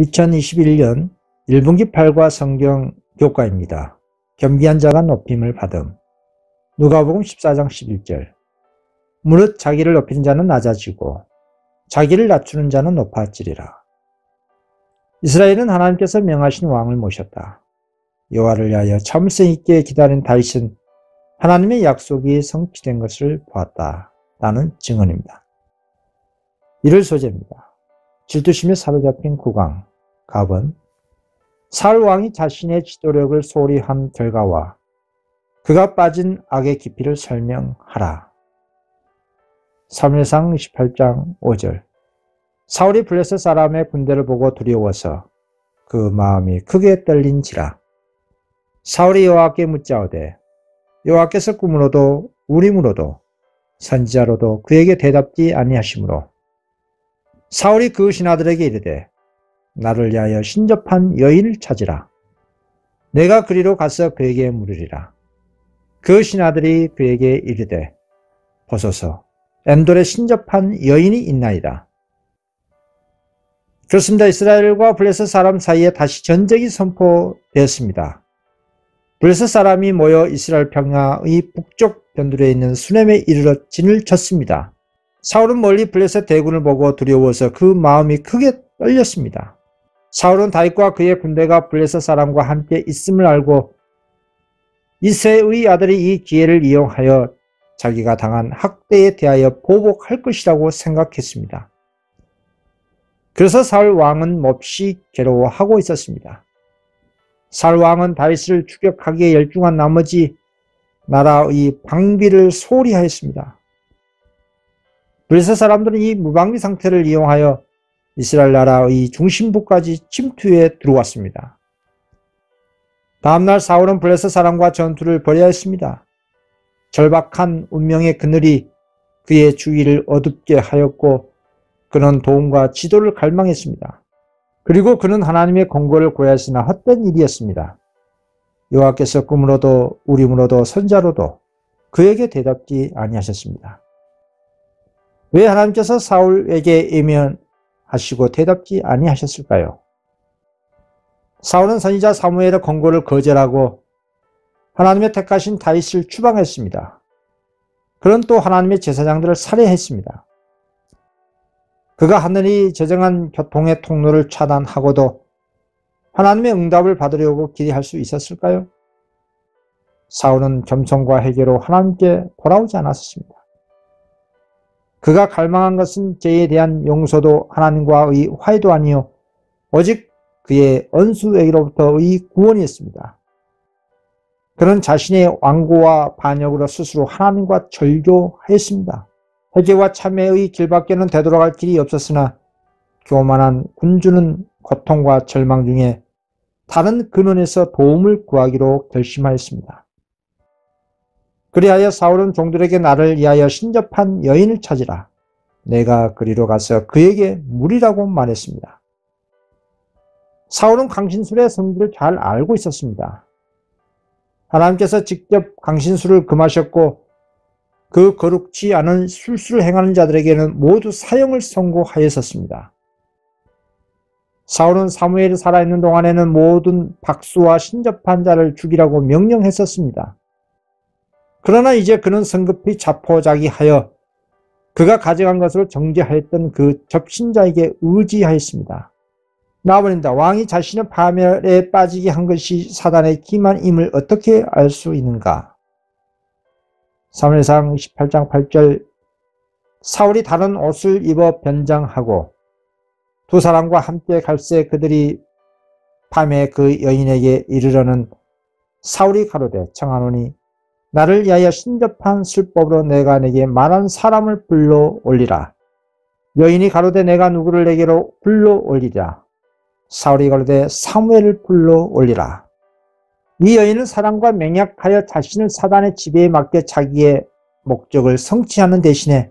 2021년 1분기 8과 성경 교과입니다. 겸비한 자가 높임을 받음. 누가복음 14장 11절. 무릇 자기를 높이는 자는 낮아지고 자기를 낮추는 자는 높아지리라. 이스라엘은 하나님께서 명하신 왕을 모셨다. 여호와를 위하여 참을성 있게 기다린 다윗은 하나님의 약속이 성취된 것을 보았다. 라는 증언입니다. 이를 소재입니다. 질투심에 사로잡힌 국왕 갑은 사울 왕이 자신의 지도력을 소홀히 한 결과와 그가 빠진 악의 깊이를 설명하라. 사무엘상 28장 5절. 사울이 블레셋 사람의 군대를 보고 두려워서 그 마음이 크게 떨린지라. 사울이 여호와께 묻자오되 여호와께서 꿈으로도 우림으로도 선지자로도 그에게 대답지 아니하시므로 사울이 그 신하들에게 이르되 나를 위하여 신접한 여인을 찾으라. 내가 그리로 가서 그에게 물으리라. 그 신하들이 그에게 이르되 보소서 엔돌에 신접한 여인이 있나이다. 그렇습니다. 이스라엘과 블레셋 사람 사이에 다시 전쟁이 선포되었습니다. 블레셋 사람이 모여 이스라엘 평야의 북쪽 변두리에 있는 수넴에 이르러 진을 쳤습니다. 사울은 멀리 블레셋 대군을 보고 두려워서 그 마음이 크게 떨렸습니다. 사울은 다윗과 그의 군대가 블레셋 사람과 함께 있음을 알고 이새의 아들이 이 기회를 이용하여 자기가 당한 학대에 대하여 보복할 것이라고 생각했습니다. 그래서 사울 왕은 몹시 괴로워하고 있었습니다. 사울 왕은 다윗을 추격하기에 열중한 나머지 나라의 방비를 소홀히 하였습니다. 블레셋 사람들은 이 무방비 상태를 이용하여 이스라엘 나라의 중심부까지 침투해 들어왔습니다. 다음날 사울은 블레셋 사람과 전투를 벌여야 했습니다. 절박한 운명의 그늘이 그의 주위를 어둡게 하였고 그는 도움과 지도를 갈망했습니다. 그리고 그는 하나님의 공고를 구하였으나 헛된 일이었습니다. 여호와께서 꿈으로도 우림으로도 선자로도 그에게 대답지 아니하셨습니다. 왜 하나님께서 사울에게 예면하시고 대답지 아니하셨을까요? 사울은 선지자 사무엘의 권고를 거절하고 하나님의 택하신 다윗을 추방했습니다. 그는 또 하나님의 제사장들을 살해했습니다. 그가 하늘이 제정한 교통의 통로를 차단하고도 하나님의 응답을 받으려고 기대할 수 있었을까요? 사울은 겸손과 회개로 하나님께 돌아오지 않았습니다. 그가 갈망한 것은 죄에 대한 용서도 하나님과의 화해도 아니요 오직 그의 원수에게로부터의 구원이었습니다. 그는 자신의 완고와 반역으로 스스로 하나님과 절교하였습니다. 회개와 참회의 길밖에는 되돌아갈 길이 없었으나 교만한 군주는 고통과 절망 중에 다른 근원에서 도움을 구하기로 결심하였습니다. 그리하여 사울은 종들에게 나를 위하여 신접한 여인을 찾으라. 내가 그리로 가서 그에게 물으라고 말했습니다. 사울은 강신술의 성질을 잘 알고 있었습니다. 하나님께서 직접 강신술을 금하셨고 그 거룩지 않은 술수를 행하는 자들에게는 모두 사형을 선고하였었습니다. 사울은 사무엘이 살아있는 동안에는 모든 박수와 신접한 자를 죽이라고 명령했었습니다. 그러나 이제 그는 성급히 자포자기하여 그가 가져간 것으로 정죄하였던 그 접신자에게 의지하였습니다. 나아버린다. 왕이 자신의 파멸에 빠지게 한 것이 사단의 기만임을 어떻게 알 수 있는가? 사무엘상 18장 8절. 사울이 다른 옷을 입어 변장하고 두 사람과 함께 갈새 그들이 밤에 그 여인에게 이르러는 사울이 가로되 청하노니 나를 위하여 신접한 술법으로 내가 내게 말한 사람을 불러 올리라. 여인이 가로되 내가 누구를 내게로 불러 올리랴. 사울이 가로되 사무엘을 불러 올리라. 이 여인은 사랑과 맹약하여 자신을 사단의 지배에 맡겨 자기의 목적을 성취하는 대신에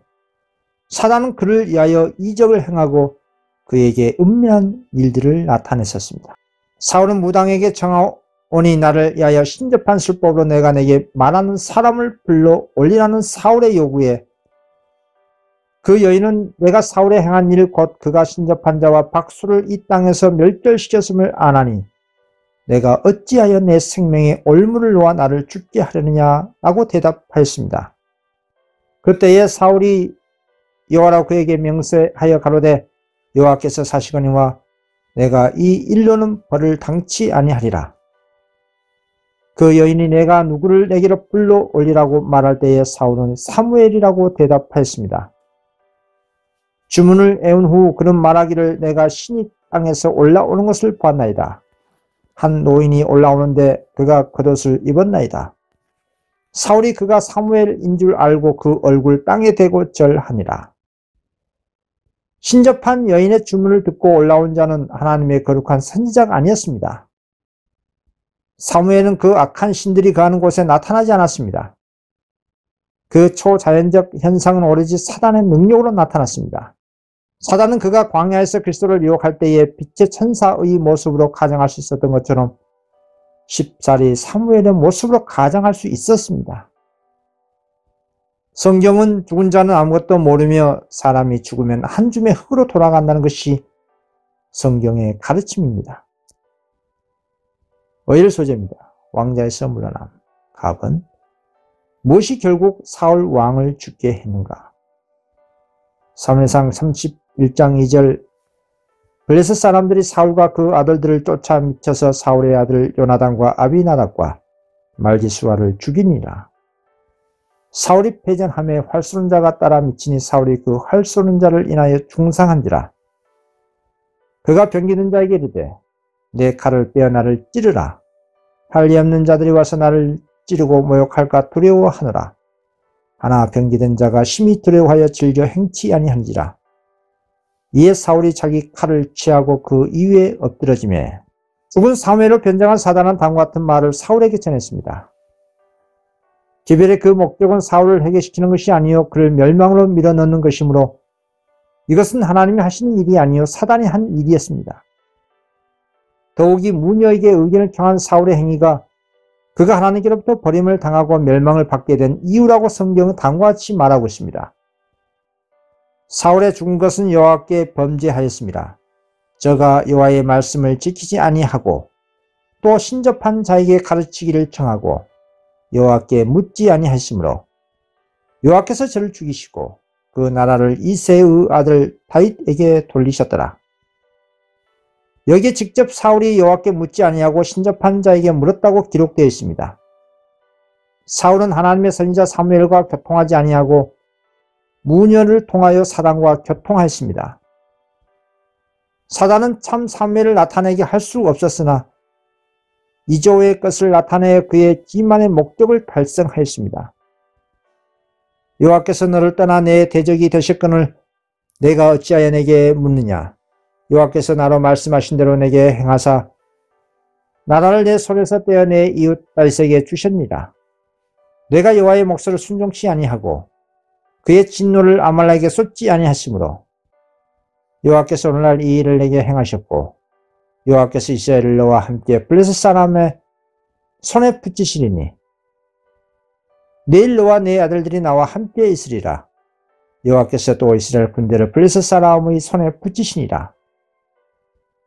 사단은 그를 위하여 이적을 행하고 그에게 은밀한 일들을 나타냈었습니다. 사울은 무당에게 청하오니 나를 위하여 신접한 술법으로 내가 내게 말하는 사람을 불러 올리라는 사울의 요구에 그 여인은 내가 사울에 행한 일 곧 그가 신접한 자와 박수를 이 땅에서 멸절시켰음을 아나니 내가 어찌하여 내 생명에 올무를 놓아 나를 죽게 하려느냐 라고 대답하였습니다. 그때에 사울이 여호와라 그에게 명세하여 가로되 여호와께서 사시거니와 내가 이 일로는 벌을 당치 아니하리라. 그 여인이 내가 누구를 내게로 불러올리라고 말할 때에 사울은 사무엘이라고 대답하였습니다. 주문을 애운 후 그는 말하기를 내가 신이 땅에서 올라오는 것을 보았나이다. 한 노인이 올라오는데 그가 겉옷을 입었나이다. 사울이 그가 사무엘인 줄 알고 그 얼굴 땅에 대고 절하니라. 신접한 여인의 주문을 듣고 올라온 자는 하나님의 거룩한 선지자가 아니었습니다. 사무엘은 그 악한 신들이 거하는 곳에 나타나지 않았습니다. 그 초자연적 현상은 오로지 사단의 능력으로 나타났습니다. 사단은 그가 광야에서 그리스도를 유혹할 때에 빛의 천사의 모습으로 가장할 수 있었던 것처럼 쉽사리 사무엘의 모습으로 가장할 수 있었습니다. 성경은 죽은 자는 아무것도 모르며 사람이 죽으면 한 줌의 흙으로 돌아간다는 것이 성경의 가르침입니다. 어일 소재입니다. 왕자에서 물러남. 갑은 무엇이 결국 사울 왕을 죽게 했는가? 사무엘상 31장 2절 블레셋 사람들이 사울과 그 아들들을 쫓아 미쳐서 사울의 아들 요나단과 아비나답과 말기수아를 죽이니라. 사울이 패전함에 활 쏘는 자가 따라 미치니 사울이 그 활 쏘는 자를 인하여 중상한지라. 그가 병기는 자에게 이르되 내 칼을 빼어 나를 찌르라. 팔이 없는 자들이 와서 나를 찌르고 모욕할까 두려워하노라. 하나 병기된 자가 심히 두려워하여 즐겨 행치 아니한지라. 이에 사울이 자기 칼을 취하고 그 이위에 엎드러지매 죽은 사무엘로 변장한 사단은 다음과 같은 말을 사울에게 전했습니다. 기별의 그 목적은 사울을 해결시키는 것이 아니요 그를 멸망으로 밀어넣는 것이므로 이것은 하나님이 하신 일이 아니요 사단이 한 일이었습니다. 더욱이 무녀에게 의견을 청한 사울의 행위가 그가 하나님께로부터 버림을 당하고 멸망을 받게 된 이유라고 성경은 다음과 같이 말하고 있습니다. 사울의 죽은 것은 여호와께 범죄하였습니다. 저가 여호와의 말씀을 지키지 아니하고 또 신접한 자에게 가르치기를 청하고 여호와께 묻지 아니하시므로 여호와께서 저를 죽이시고 그 나라를 이새의 아들 다윗에게 돌리셨더라. 여기에 직접 사울이 여호와께 묻지 아니하고 신접한 자에게 물었다고 기록되어 있습니다. 사울은 하나님의 선지자 사무엘과 교통하지 아니하고 무녀를 통하여 사단과 교통하였습니다. 사단은 참 사무엘을 나타내게 할 수 없었으나 이조의 것을 나타내어 그의 기만의 목적을 달성하였습니다. 여호와께서 너를 떠나 내 대적이 되셨거늘 내가 어찌하여 내게 묻느냐. 여호와께서 나로 말씀하신 대로 내게 행하사 나라를 내 손에서 떼어 내 이웃 다윗에게 주셨니라. 내가 여호와의 목소리를 순종치 아니하고 그의 진노를 아말렉에게 쏟지 아니하시므로 여호와께서 오늘날 이 일을 내게 행하셨고 여호와께서 이스라엘을 너와 함께 블레셋 사람의 손에 붙이시리니 내일 너와 네 아들들이 나와 함께 있으리라. 여호와께서 또 이스라엘 군대를 블레셋 사람의 손에 붙이시니라.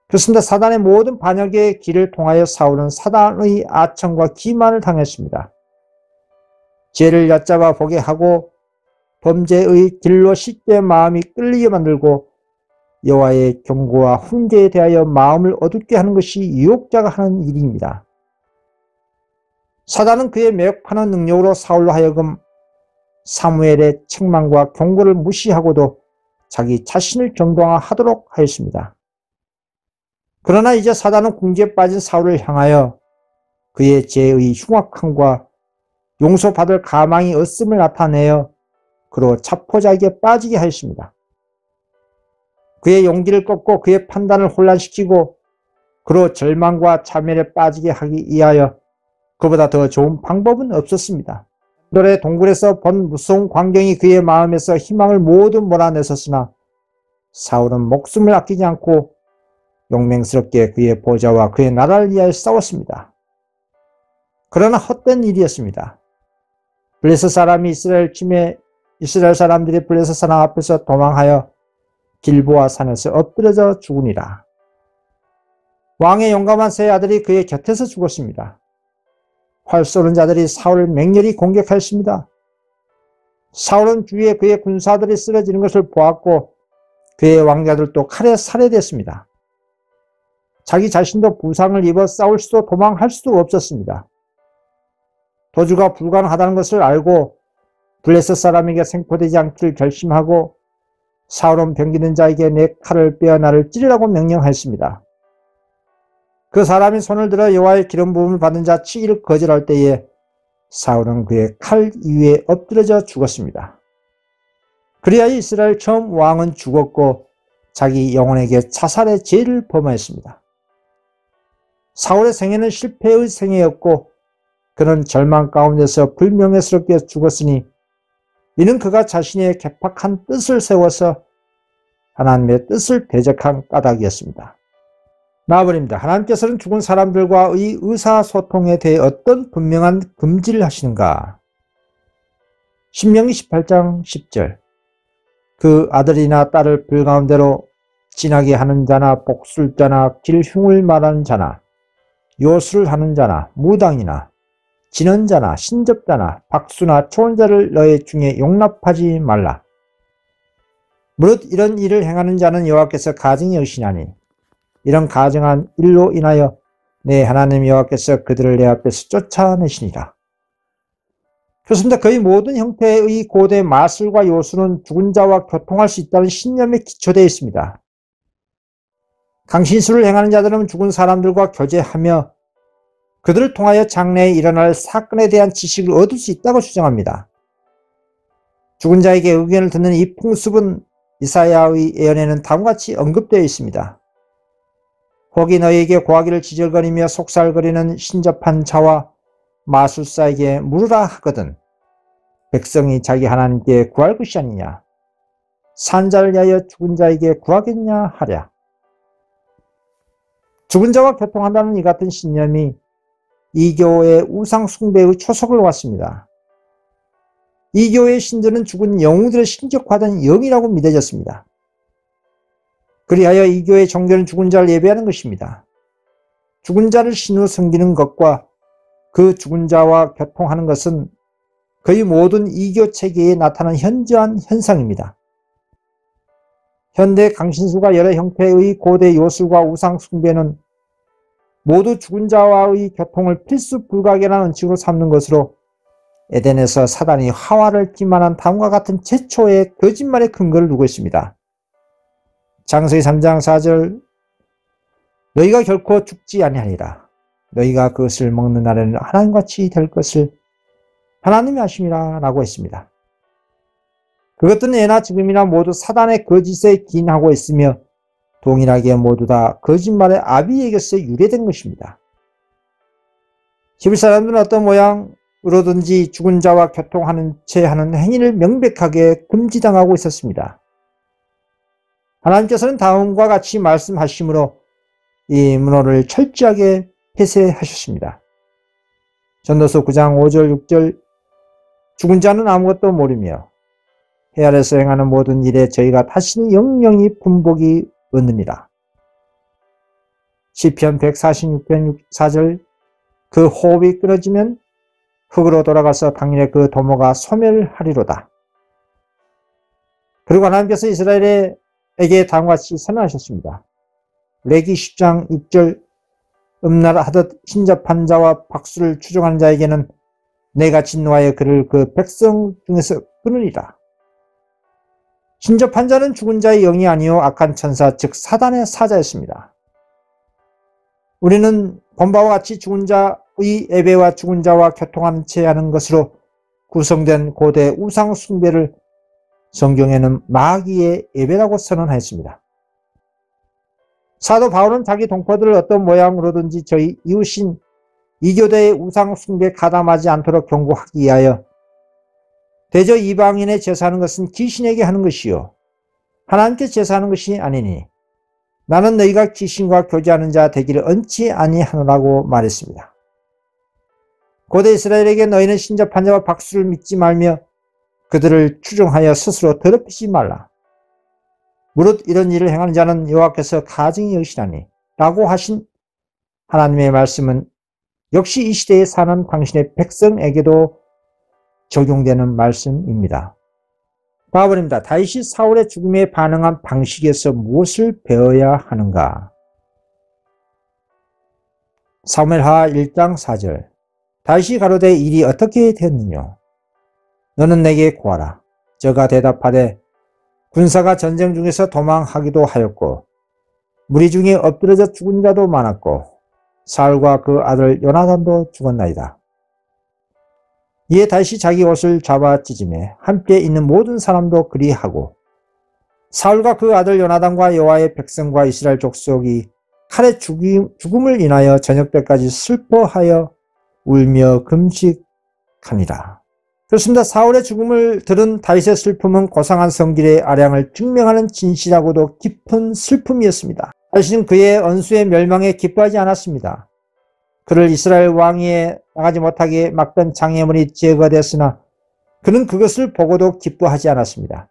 그렇습니다. 사단의 모든 반역의 길을 통하여 사울은 사단의 아청과 기만을 당했습니다. 죄를 얕잡아 보게 하고 범죄의 길로 쉽게 마음이 끌리게 만들고 여호와의 경고와 훈계에 대하여 마음을 어둡게 하는 것이 유혹자가 하는 일입니다. 사단은 그의 매혹하는 능력으로 사울로 하여금 사무엘의 책망과 경고를 무시하고도 자기 자신을 정당화하도록 하였습니다. 그러나 이제 사단은 궁지에 빠진 사울을 향하여 그의 죄의 흉악함과 용서받을 가망이 없음을 나타내어 그로 자포자기에 빠지게 하였습니다. 그의 용기를 꺾고 그의 판단을 혼란시키고 그로 절망과 자멸에 빠지게 하기 위하여 그보다 더 좋은 방법은 없었습니다. 노래 동굴에서 본 무서운 광경이 그의 마음에서 희망을 모두 몰아냈었으나 사울은 목숨을 아끼지 않고 용맹스럽게 그의 보좌와 그의 나라를 위하여 싸웠습니다. 그러나 헛된 일이었습니다. 블레셋 사람이 이스라엘 침에 이스라엘 사람들이 블레셋 사람 앞에서 도망하여 길보아 산에서 엎드려져 죽으니라. 왕의 용감한 세 아들이 그의 곁에서 죽었습니다. 활 쏘는 자들이 사울을 맹렬히 공격하였습니다. 사울은 주위에 그의 군사들이 쓰러지는 것을 보았고 그의 왕자들도 칼에 살해됐습니다. 자기 자신도 부상을 입어 싸울 수도 도망할 수도 없었습니다. 도주가 불가능하다는 것을 알고 블레셋 사람에게 생포되지 않기를 결심하고 사울은 병기는 자에게 내 칼을 빼어 나를 찌르라고 명령하였습니다. 그 사람이 손을 들어 여호와의 기름 부음을 받은 자 치기를 거절할 때에 사울은 그의 칼 위에 엎드려져 죽었습니다. 그리하여 이스라엘 처음 왕은 죽었고 자기 영혼에게 자살의 죄를 범하였습니다. 사울의 생애는 실패의 생애였고 그는 절망 가운데서 불명예스럽게 죽었으니 이는 그가 자신의 개팍한 뜻을 세워서 하나님의 뜻을 대적한 까닭이었습니다. 나아버립니다. 하나님께서는 죽은 사람들과의 의사소통에 대해 어떤 분명한 금지를 하시는가? 신명기 18장 10절 그 아들이나 딸을 불 가운데로 지나게 하는 자나 복술자나 길흉을 말하는 자나 요술을 하는 자나 무당이나 진언자나 신접자나 박수나 초혼자를 너희 중에 용납하지 말라. 무릇 이런 일을 행하는 자는 여호와께서 가증히 여기시나니 이런 가증한 일로 인하여 내 하나님 여호와께서 그들을 내 앞에서 쫓아내시니라. 그렇습니다. 거의 모든 형태의 고대 마술과 요술은 죽은 자와 교통할 수 있다는 신념에 기초되어 있습니다. 강신술을 행하는 자들은 죽은 사람들과 교제하며 그들을 통하여 장래에 일어날 사건에 대한 지식을 얻을 수 있다고 주장합니다. 죽은 자에게 의견을 듣는 이 풍습은 이사야의 예언에는 다음과 같이 언급되어 있습니다. 혹이 너희에게 고하기를 지절거리며 속살거리는 신접한 자와 마술사에게 물으라 하거든 백성이 자기 하나님께 구할 것이 아니냐 산자를 위하여 죽은 자에게 구하겠냐 하랴. 죽은 자와 교통한다는 이 같은 신념이 이교의 우상 숭배의 초석을 놓았습니다. 이교의 신들은 죽은 영웅들을 신격화된 영이라고 믿어졌습니다. 그리하여 이교의 종교는 죽은 자를 예배하는 것입니다. 죽은 자를 신으로 섬기는 것과 그 죽은 자와 교통하는 것은 거의 모든 이교 체계에 나타난 현저한 현상입니다. 현대 강신술과 여러 형태의 고대 요술과 우상 숭배는 모두 죽은 자와의 교통을 필수 불가결한 원칙으로 삼는 것으로 에덴에서 사단이 하와를 기만한 다음과 같은 최초의 거짓말의 근거를 두고 있습니다. 창세기 3장 4절 너희가 결코 죽지 아니하리라. 너희가 그것을 먹는 날에는 하나님같이 될 것을 하나님이 아심이라 라고 했습니다. 그것들은 예나 지금이나 모두 사단의 거짓에 기인하고 있으며 동일하게 모두 다 거짓말의 아비에게서 유래된 것입니다. 히브리 사람들은 어떤 모양으로든지 죽은 자와 교통하는 채 하는 행위를 명백하게 금지당하고 있었습니다. 하나님께서는 다음과 같이 말씀하시므로 이 문호를 철저하게 폐쇄하셨습니다. 전도서 9장 5절 6절 죽은 자는 아무것도 모르며 해 아래서 행하는 모든 일에 저희가 다시는 영영이 분복이 얻느니라. 시편 146편 4절 그 호흡이 끊어지면 흙으로 돌아가서 당일에 그 도모가 소멸하리로다. 그리고 하나님께서 이스라엘에게 다음과 같이 선언하셨습니다. 레기 10장 6절 음란하듯 신접한 자와 박수를 추종하는 자에게는 내가 진노하여 그를 그 백성 중에서 끊으리라. 신접한 자는 죽은 자의 영이 아니요 악한 천사 즉 사단의 사자였습니다. 우리는 본바와 같이 죽은 자의 예배와 죽은 자와 교통하는 채 하는 것으로 구성된 고대 우상 숭배를 성경에는 마귀의 예배라고 선언하였습니다. 사도 바울은 자기 동포들을 어떤 모양으로든지 저희 이웃인 이교대의 우상 숭배에 가담하지 않도록 경고하기 위하여 대저 이방인의 제사하는 것은 귀신에게 하는 것이요 하나님께 제사하는 것이 아니니 나는 너희가 귀신과 교제하는 자 되기를 언치 아니하노라고 말했습니다. 고대 이스라엘에게 너희는 신접한 자와 박수를 믿지 말며 그들을 추종하여 스스로 더럽히지 말라. 무릇 이런 일을 행하는 자는 여호와께서 가증히 여기시나니 라고 하신 하나님의 말씀은 역시 이 시대에 사는 당신의 백성에게도 적용되는 말씀입니다. 바울입니다. 다윗이 사울의 죽음에 반응한 방식에서 무엇을 배워야 하는가? 사무엘하 1장 4절. 다윗이 가로되 일이 어떻게 되었느냐? 너는 내게 구하라. 저가 대답하되 군사가 전쟁 중에서 도망하기도 하였고 무리 중에 엎드러져 죽은 자도 많았고 사울과 그 아들 요나단도 죽었나이다. 이에 다윗이 자기 옷을 잡아 찢으매 함께 있는 모든 사람도 그리하고 사울과 그 아들 요나단과 여호와의 백성과 이스라엘 족속이 칼의 죽음을 인하여 저녁 때까지 슬퍼하여 울며 금식하니라. 그렇습니다. 사울의 죽음을 들은 다윗의 슬픔은 고상한 성질의 아량을 증명하는 진실하고도 깊은 슬픔이었습니다. 다윗은 그의 원수의 멸망에 기뻐하지 않았습니다. 그를 이스라엘 왕위에 나가지 못하게 막던 장애물이 제거됐으나 그는 그것을 보고도 기뻐하지 않았습니다.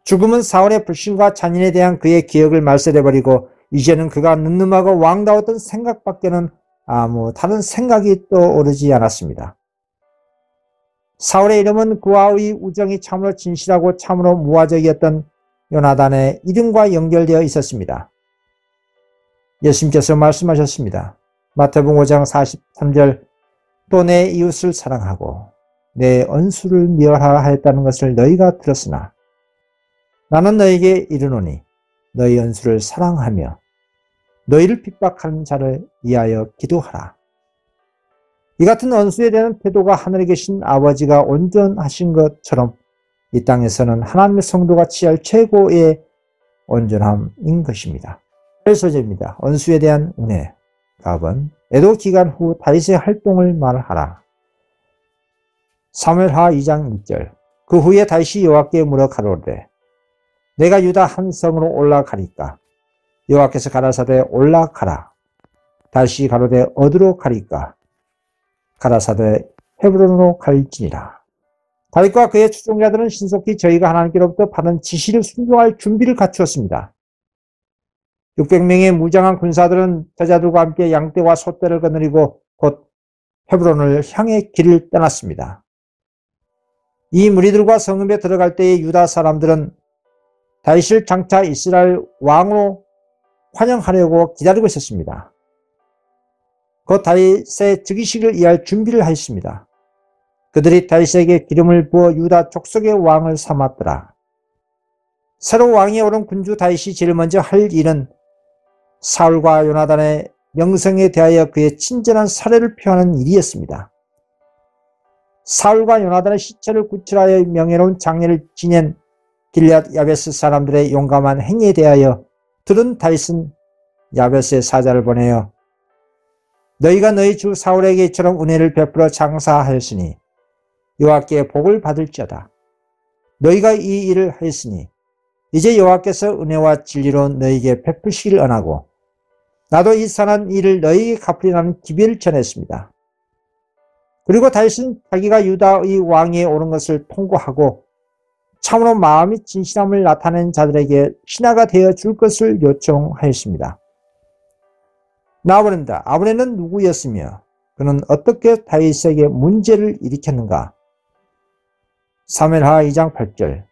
죽음은 사울의 불신과 잔인에 대한 그의 기억을 말살해버리고 이제는 그가 늠름하고 왕다웠던 생각밖에는 아무 다른 생각이 떠오르지 않았습니다. 사울의 이름은 그와의 우정이 참으로 진실하고 참으로 무화적이었던 요나단의 이름과 연결되어 있었습니다. 예수님께서 말씀하셨습니다. 마태복음 5장 43절 또 내 이웃을 사랑하고 내 원수를 미워하라 하였다는 것을 너희가 들었으나 나는 너희에게 이르노니 너희 원수를 사랑하며 너희를 핍박하는 자를 위하여 기도하라. 이 같은 원수에 대한 태도가 하늘에 계신 아버지가 온전하신 것처럼 이 땅에서는 하나님의 성도가 취할 최고의 온전함인 것입니다. 8소절입니다. 원수에 대한 은혜. 답은 애도 기간 후 다윗의 활동을 말하라. 사무엘하 2장 1절. 그 후에 다윗이 여호와께 물어 가로되 내가 유다 한 성으로 올라가리까? 여호와께서 가라사대 올라가라. 다윗이 가로되 어디로 가리까? 가라사대 헤브론으로 갈지니라. 다윗과 그의 추종자들은 신속히 저희가 하나님께로부터 받은 지시를 순종할 준비를 갖추었습니다. 600명의 무장한 군사들은 저자들과 함께 양떼와 소떼를 거느리고 곧 헤브론을 향해 길을 떠났습니다. 이 무리들과 성읍에 들어갈 때의 유다 사람들은 다윗을 장차 이스라엘 왕으로 환영하려고 기다리고 있었습니다. 곧 다윗의 즉위식을 이해할 준비를 하였습니다. 그들이 다윗에게 기름을 부어 유다 족속의 왕을 삼았더라. 새로 왕위에 오른 군주 다윗이 제일 먼저 할 일은 사울과 요나단의 명성에 대하여 그의 친절한 사례를 표하는 일이었습니다. 사울과 요나단의 시체를 구출하여 명예로운 장례를 지낸 길앗 야베스 사람들의 용감한 행위에 대하여 들은 다윗은 야베스의 사자를 보내어 너희가 너희 주 사울에게 이처럼 은혜를 베풀어 장사하였으니 여호와께 복을 받을지어다. 너희가 이 일을 하였으니 이제 여호와께서 은혜와 진리로 너희에게 베푸시기를 원하고 나도 이 선한 일을 너희에게 갚으리라는 기별을 전했습니다. 그리고 다윗은 자기가 유다의 왕위에 오른 것을 통고하고 참으로 마음이 진실함을 나타낸 자들에게 신하가 되어 줄 것을 요청하였습니다. 나아버립니다. 아브넬은 누구였으며 그는 어떻게 다윗에게 문제를 일으켰는가? 사무엘하 2장 8절.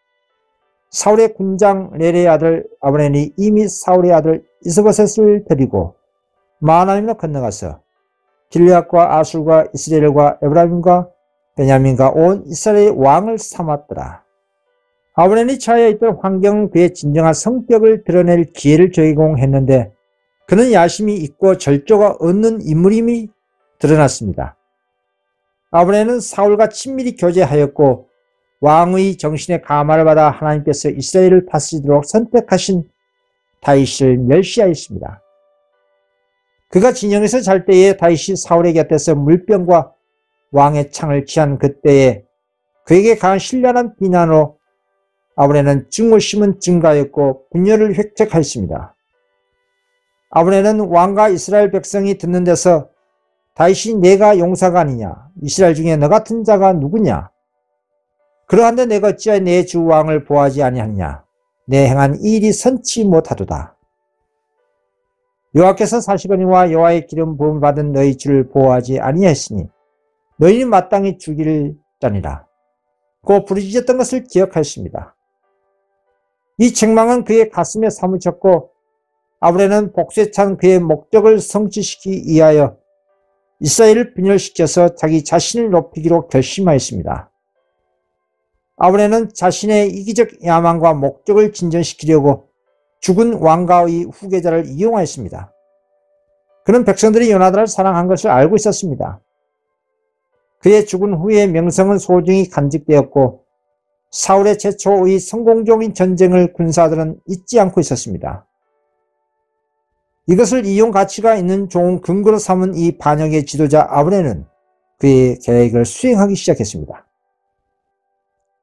사울의 군장 넬의 아들 아브넬이 이미 사울의 아들 이스보셋을 데리고 마하나임으로 건너가서 길앗과 아술과 이스라엘과 에브라임과 베냐민과 온 이스라엘의 왕을 삼았더라. 아브넬이 처해 있던 환경은 그의 진정한 성격을 드러낼 기회를 제공했는데 그는 야심이 있고 절조가 없는 인물임이 드러났습니다. 아브넬은 사울과 친밀히 교제하였고 왕의 정신의 감화를 받아 하나님께서 이스라엘을 다스리도록 선택하신 다윗을 멸시하였습니다. 그가 진영에서 잘 때에 다윗이 사울의 곁에서 물병과 왕의 창을 취한 그때에 그에게 강한 신랄한 비난으로 아브넬은 증오심은 증가했고 분열을 획책하였습니다. 아브넬은 왕과 이스라엘 백성이 듣는 데서 다윗이 내가 용사가 아니냐? 이스라엘 중에 너 같은 자가 누구냐? 그러한데 내가 어찌하여 내 주 왕을 보호하지 아니하느냐. 내 행한 이 일이 선치 못하도다. 여호와께서 사시거니와 여호와의 기름 부음을 받은 너희 주를 보호하지 아니하였으니 너희는 마땅히 죽일 자니라. 고 부르짖었던 것을 기억하였습니다. 이 책망은 그의 가슴에 사무쳤고 아브렐은 복수에 찬 그의 목적을 성취시키기 위하여 이스라엘을 분열시켜서 자기 자신을 높이기로 결심하였습니다. 아브렐은 자신의 이기적 야망과 목적을 진전시키려고 죽은 왕가의 후계자를 이용하였습니다. 그는 백성들이 요나단을 사랑한 것을 알고 있었습니다. 그의 죽은 후에 명성은 소중히 간직되었고 사울의 최초의 성공적인 전쟁을 군사들은 잊지 않고 있었습니다. 이것을 이용 가치가 있는 좋은 근거로 삼은 이 반역의 지도자 아브넬은 그의 계획을 수행하기 시작했습니다.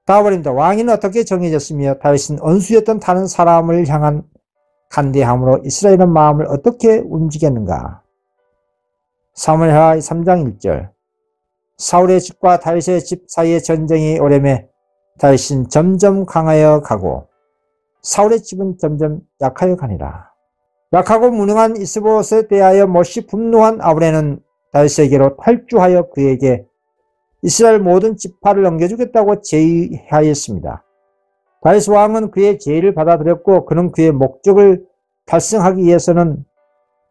다음입니다. 왕위는 어떻게 정해졌으며 다윗은 원수였던 다른 사람을 향한 간대함으로 이스라엘의 마음을 어떻게 움직였는가. 사무엘하 3장 1절. 사울의 집과 다윗의 집 사이의 전쟁이 오래매 다윗은 점점 강하여 가고 사울의 집은 점점 약하여 가니라. 약하고 무능한 이스보셋에 대하여 몹시 분노한 아브넬은 다윗에게로 탈주하여 그에게 이스라엘 모든 지파를 넘겨주겠다고 제의하였습니다. 다윗 왕은 그의 제의를 받아들였고 그는 그의 목적을 달성하기 위해서는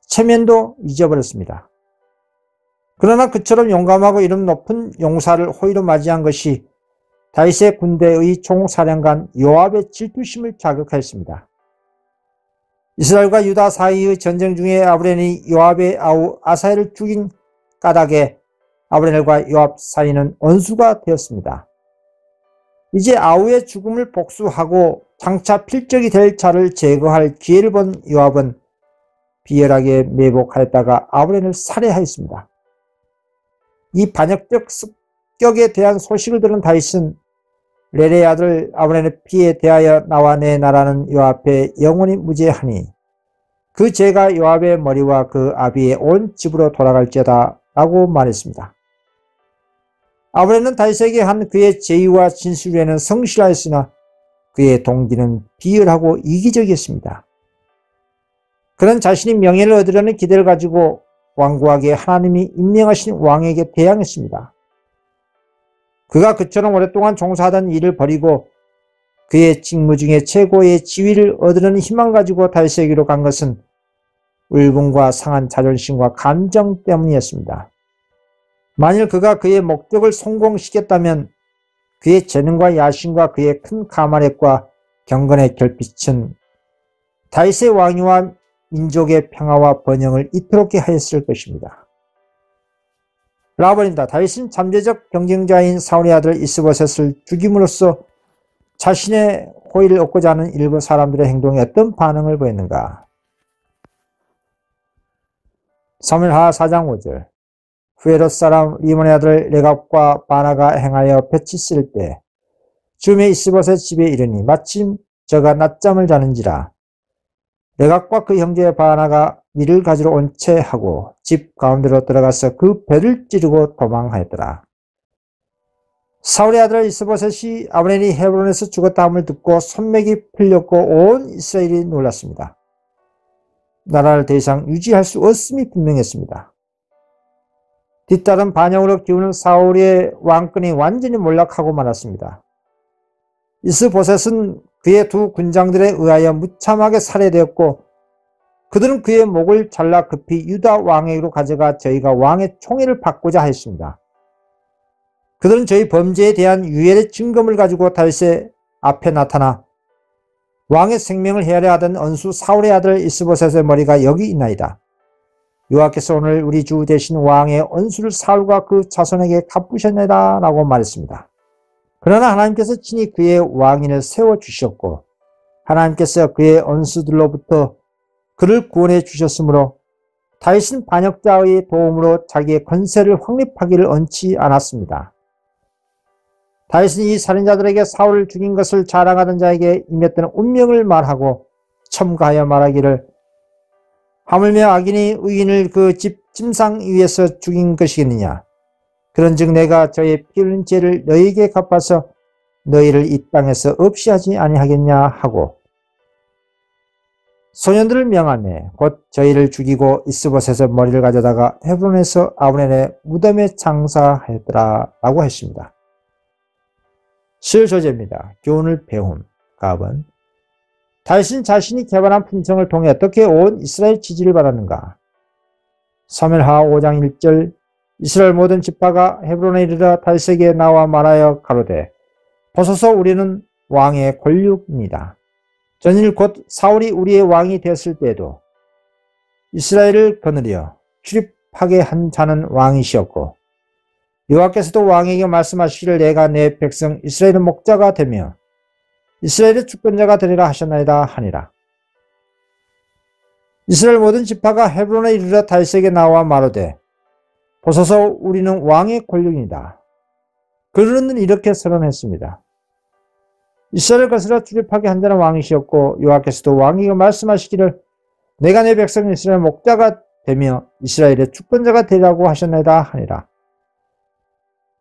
체면도 잊어버렸습니다. 그러나 그처럼 용감하고 이름 높은 용사를 호의로 맞이한 것이 다윗의 군대의 총사령관 요압의 질투심을 자극하였습니다. 이스라엘과 유다 사이의 전쟁 중에 아브넬이 요압의 아우 아사엘을 죽인 까닭에 아브넬과 요압 사이는 원수가 되었습니다. 이제 아우의 죽음을 복수하고 장차 필적이 될 자를 제거할 기회를 본 요압은 비열하게 매복하였다가 아브넬을 살해하였습니다. 이 반역적 습격에 대한 소식을 들은 다윗은 렐의 아들 아브넬의 피에 대하여 나와 내 나라는 요압에 영원히 무죄하니 그 죄가 요압의 머리와 그 아비의 온 집으로 돌아갈지어다 라고 말했습니다. 아브넬은 다윗에게 한 그의 제의와 진술에는 성실하였으나 그의 동기는 비열하고 이기적이었습니다. 그는 자신이 명예를 얻으려는 기대를 가지고 완고하게 하나님이 임명하신 왕에게 대항했습니다. 그가 그처럼 오랫동안 종사하던 일을 버리고 그의 직무 중에 최고의 지위를 얻으려는 희망 가지고 다윗에게로 간 것은 울분과 상한 자존심과 감정 때문이었습니다. 만일 그가 그의 목적을 성공시켰다면 그의 재능과 야심과 그의 큰 가마력과 경건의 결핍은 다윗의 왕위와 민족의 평화와 번영을 이토록 하였을 것입니다. 라본입니다. 다윗은 잠재적 경쟁자인 사울의 아들 이스보셋을 죽임으로써 자신의 호의를 얻고자 하는 일부 사람들의 행동에 어떤 반응을 보였는가. 사무엘하 4장 5절. 후에롯 사람 리몬의 아들 레갑과 바나가 행하여 볕이 쓸 때 줌의 이스보셋 집에 이르니 마침 저가 낮잠을 자는지라. 레갑과 그 형제 바나가 밀을 가지러 온 채 하고 집 가운데로 들어가서 그 배를 찌르고 도망하였더라. 사울의 아들 이스보셋이 아브넬이 헤브론에서 죽었다 함을 듣고 손맥이 풀렸고 온 이스라엘이 놀랐습니다. 나라를 더 이상 유지할 수 없음이 분명했습니다. 뒤따른 반역으로 기우는 사울의 왕권이 완전히 몰락하고 말았습니다. 이스보셋은 그의 두 군장들에 의하여 무참하게 살해되었고 그들은 그의 목을 잘라 급히 유다 왕에게로 가져가 저희가 왕의 총애를 받고자 하였습니다. 그들은 저희 범죄에 대한 유혈의 증거를 가지고 다윗의 앞에 나타나 왕의 생명을 헤아려 하던 언수 사울의 아들 이스보셋의 머리가 여기 있나이다. 여호와께서 오늘 우리 주 대신 왕의 언수를 사울과 그 자손에게 갚으셨나이다 라고 말했습니다. 그러나 하나님께서 친히 그의 왕인을 세워주셨고 하나님께서 그의 언수들로부터 그를 구원해 주셨으므로 다윗은 반역자의 도움으로 자기의 권세를 확립하기를 원치 않았습니다. 다윗은 이 살인자들에게 사울을 죽인 것을 자랑하던 자에게 임했던 운명을 말하고 첨가하여 말하기를 하물며 악인이 의인을 그 집 침상 위에서 죽인 것이겠느냐. 그런즉 내가 저의 피 흘린 죄를 너희에게 갚아서 너희를 이 땅에서 없이 하지 아니하겠냐 하고 소년들을 명하매 곧 저희를 죽이고 이스보셋의 머리를 가져다가 헤브론에서 아브넬의 무덤에 장사하였더라 라고 했습니다. 실 조제입니다. 교훈을 배운 갑은 다윗은 자신이 개발한 품성을 통해 어떻게 온 이스라엘 지지를 받았는가. 사무엘하 5장 1절 이스라엘 모든 지파가 헤브론에 이르러 다윗에게 나와 말하여 가로되 보소서 우리는 왕의 권력입니다. 전일 곧 사울이 우리의 왕이 되었을 때에도 이스라엘을 거느려 출입하게 한 자는 왕이시었고 여호와께서도 왕에게 말씀하시기를 내가 내 백성 이스라엘의 목자가 되며 이스라엘의 주권자가 되리라 하셨나이다 하니라. 이스라엘 모든 지파가 헤브론에 이르러 다윗에게 나와 말하되 보소서 우리는 왕의 권력이다. 그들은 이렇게 선언했습니다. 이스라엘 거스러 출입하게 한 자는 왕이시었고 여호와께서도 왕에게 말씀하시기를 내가 내 백성 이스라엘 목자가 되며 이스라엘의 주권자가 되리라고 하셨나이다 하니라.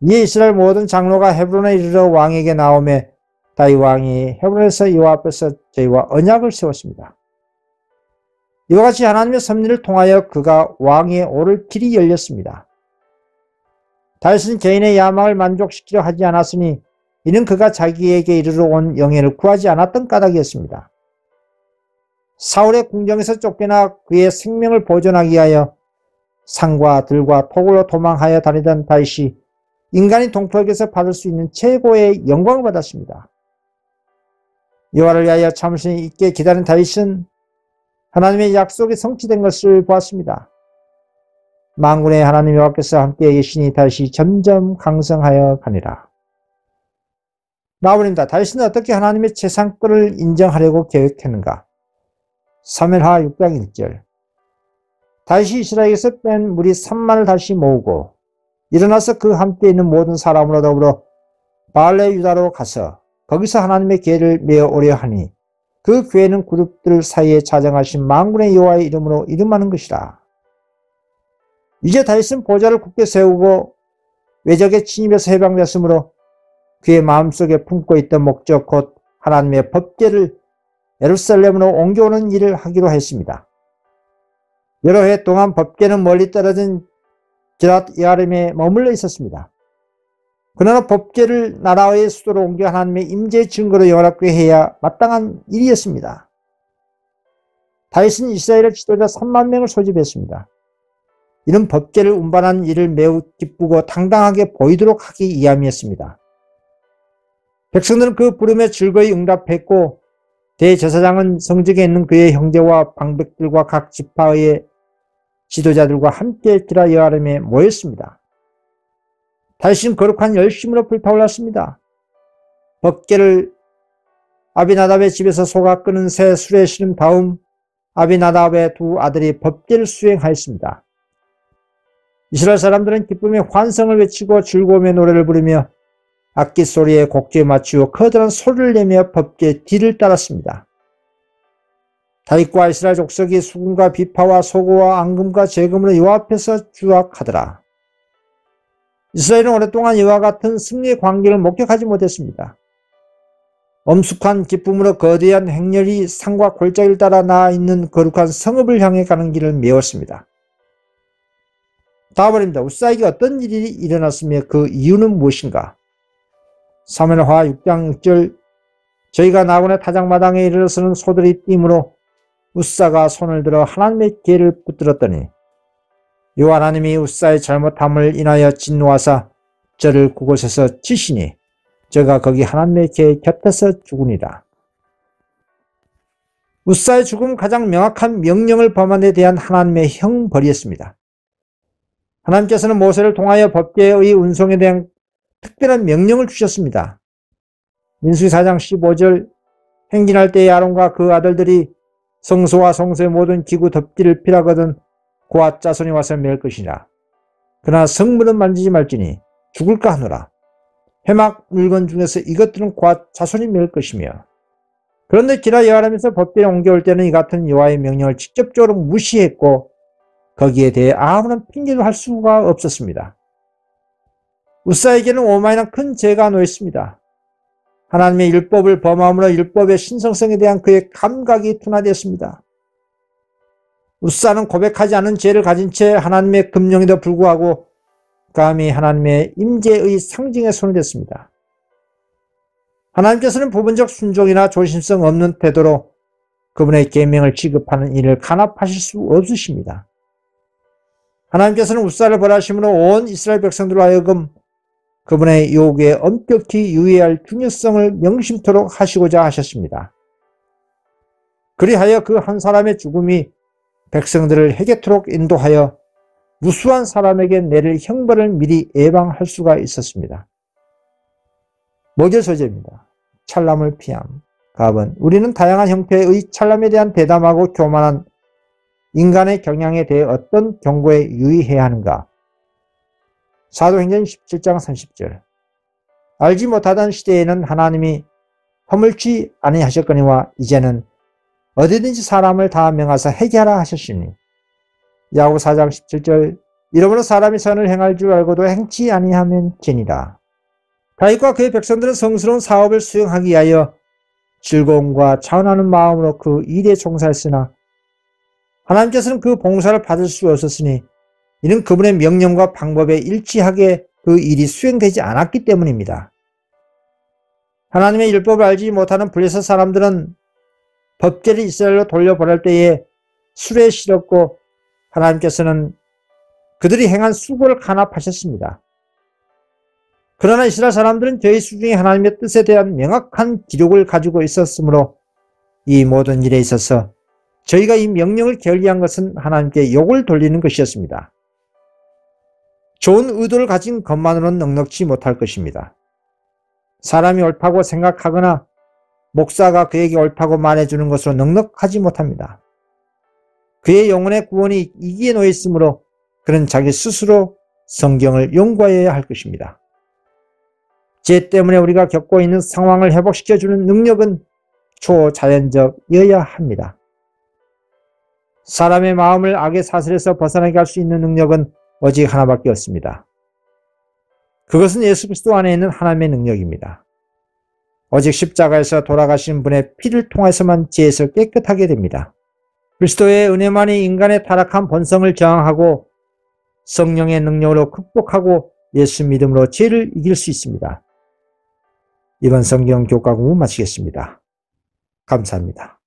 이에 이스라엘 모든 장로가 헤브론에 이르러 왕에게 나오매 다윗 왕이 헤브론에서 여호와 앞에서 저희와 언약을 세웠습니다. 이와 같이 하나님의 섭리를 통하여 그가 왕에 오를 길이 열렸습니다. 다윗은 개인의 야망을 만족시키려 하지 않았으니 이는 그가 자기에게 이르러 온 영예를 구하지 않았던 까닭이었습니다. 사울의 궁정에서 쫓겨나 그의 생명을 보존하기 위하여 산과 들과 토굴로 도망하여 다니던 다윗이 인간이 동포에게서 받을 수 있는 최고의 영광을 받았습니다. 여호와를 위하여 참으신 있게 기다린 다윗은 하나님의 약속이 성취된 것을 보았습니다. 만군의 하나님 여호와께서 함께 계시니 다윗이 점점 강성하여 가니라. 나아버립니다. 다윗은 어떻게 하나님의 재상권을 인정하려고 계획했는가? 사무엘하 6장 1절 다윗이 이스라엘에서 뺀 무리 3만을 다시 모으고 일어나서 그 함께 있는 모든 사람으로 더불어 바알레 유다로 가서 거기서 하나님의 궤를 메어 오려 하니 그 궤는 그룹들 사이에 자정하신 만군의 여호와의 이름으로 이름하는 것이라. 이제 다윗은 보좌를 굳게 세우고 외적의 침입에서 해방되었으므로 그의 마음속에 품고 있던 목적 곧 하나님의 법궤를 예루살렘으로 옮겨오는 일을 하기로 했습니다. 여러 해 동안 법궤는 멀리 떨어진 기럇 여아림에 머물러 있었습니다. 그러나 법궤를 나라의 수도로 옮겨 하나님의 임재의 증거로 영원하게 해야 마땅한 일이었습니다. 다윗은 이스라엘의 지도자 3만 명을 소집했습니다. 이는 법궤를 운반한 일을 매우 기쁘고 당당하게 보이도록 하기 위함이었습니다. 백성들은 그 부름에 즐거이 응답했고 대제사장은 성직에 있는 그의 형제와 방백들과 각 지파의 지도자들과 함께 기럇 여아림에 모였습니다. 다윗은 거룩한 열심으로 불타올랐습니다. 법궤를 아비나답의 집에서 소가 끄는 새 수레에 실은 다음 아비나답의 두 아들이 법궤를 수행하였습니다. 이스라엘 사람들은 기쁨의 환성을 외치고 즐거움의 노래를 부르며 악기 소리에 곡기에 맞추어 커다란 소리를 내며 법궤 뒤를 따랐습니다. 다윗과 이스라엘 족속이 수금과 비파와 소고와 앙금과 제금으로 여호와 앞에서 주악하더라. 이스라엘은 오랫동안 이와 같은 승리의 광경을 목격하지 못했습니다. 엄숙한 기쁨으로 거대한 행렬이 산과 골짜기를 따라 나아 있는 거룩한 성읍을 향해 가는 길을 메웠습니다. 다음입니다. 우사에게 어떤 일이 일어났으며 그 이유는 무엇인가? 사무엘하 6장 6절 저희가 나곤의 타작마당에 이르러서는 소들이 뛰므로 우사가 손을 들어 하나님의 궤를 붙들었더니 여호와 하나님이 우사의 잘못함을 인하여 진노하사 저를 그곳에서 치시니 저가 거기 하나님의 궤 곁에서 죽으니라. 우사의 죽음은 가장 명확한 명령을 범한 데 대한 하나님의 형벌이었습니다. 하나님께서는 모세를 통하여 법궤의 운송에 대한 특별한 명령을 주셨습니다. 민수기 4장 15절 행진할 때에 아론과 그 아들들이 성소와 성소의 모든 기구 덮기를 필하거든 그와 자손이 와서 맬 것이라. 그러나 성물은 만지지 말지니 죽을까 하노라. 회막 물건 중에서 이것들은 그와 자손이 맬 것이며. 그런데 기럇 여아림에서 법궤를 옮겨올 때는 이 같은 여호와의 명령을 직접적으로 무시했고 거기에 대해 아무런 핑계도 할 수가 없었습니다. 우사에게는 오만이나 큰 죄가 놓였습니다. 하나님의 율법을 범함으로 율법의 신성성에 대한 그의 감각이 둔화되었습니다. 웃사는 고백하지 않은 죄를 가진 채 하나님의 금령에도 불구하고 감히 하나님의 임재의 상징에 손을 댔습니다. 하나님께서는 부분적 순종이나 조심성 없는 태도로 그분의 계명을 지급하는 일을 간합하실 수 없으십니다. 하나님께서는 웃사를 벌하심으로 온 이스라엘 백성들로 하여금 그분의 요구에 엄격히 유의해야 할 중요성을 명심토록 하시고자 하셨습니다. 그리하여 그 한 사람의 죽음이 백성들을 해게토록 인도하여 무수한 사람에게 내릴 형벌을 미리 예방할 수가 있었습니다. 목요 소재입니다. 찰람을 피함. 갑은 우리는 다양한 형태의 찰람에 대한 대담하고 교만한 인간의 경향에 대해 어떤 경고에 유의해야 하는가? 사도행전 17장 30절. 알지 못하던 시대에는 하나님이 허물지 아니하셨거니와 이제는 어디든지 사람을 다 명하사 회개하라 하셨으니. 야고보 4장 17절. 이러므로 사람이 선을 행할 줄 알고도 행치 아니하면 죄니라. 다윗과 그의 백성들은 성스러운 사업을 수행하기 위하여 즐거움과 차원하는 마음으로 그 일에 종사했으나 하나님께서는 그 봉사를 받을 수 없었으니 이는 그분의 명령과 방법에 일치하게 그 일이 수행되지 않았기 때문입니다. 하나님의 율법을 알지 못하는 블레셋 사람들은 법계를 이스라엘로 돌려보낼 때에 술에 실었고 하나님께서는 그들이 행한 수고를 간합하셨습니다. 그러나 이스라엘 사람들은 저희 수중에 하나님의 뜻에 대한 명확한 기록을 가지고 있었으므로 이 모든 일에 있어서 저희가 이 명령을 결의한 것은 하나님께 욕을 돌리는 것이었습니다. 좋은 의도를 가진 것만으로는 넉넉지 못할 것입니다. 사람이 옳다고 생각하거나 목사가 그에게 옳다고 말해주는 것으로 넉넉하지 못합니다. 그의 영혼의 구원이 이기에 놓여 있으므로 그는 자기 스스로 성경을 연구하여야 할 것입니다. 죄 때문에 우리가 겪고 있는 상황을 회복시켜주는 능력은 초자연적이어야 합니다. 사람의 마음을 악의 사슬에서 벗어나게 할 수 있는 능력은 오직 하나밖에 없습니다. 그것은 예수 그리스도 안에 있는 하나님의 능력입니다. 오직 십자가에서 돌아가신 분의 피를 통해서만 죄에서 깨끗하게 됩니다. 그리스도의 은혜만이 인간의 타락한 본성을 저항하고 성령의 능력으로 극복하고 예수 믿음으로 죄를 이길 수 있습니다. 이번 성경 교과 공부 마치겠습니다. 감사합니다.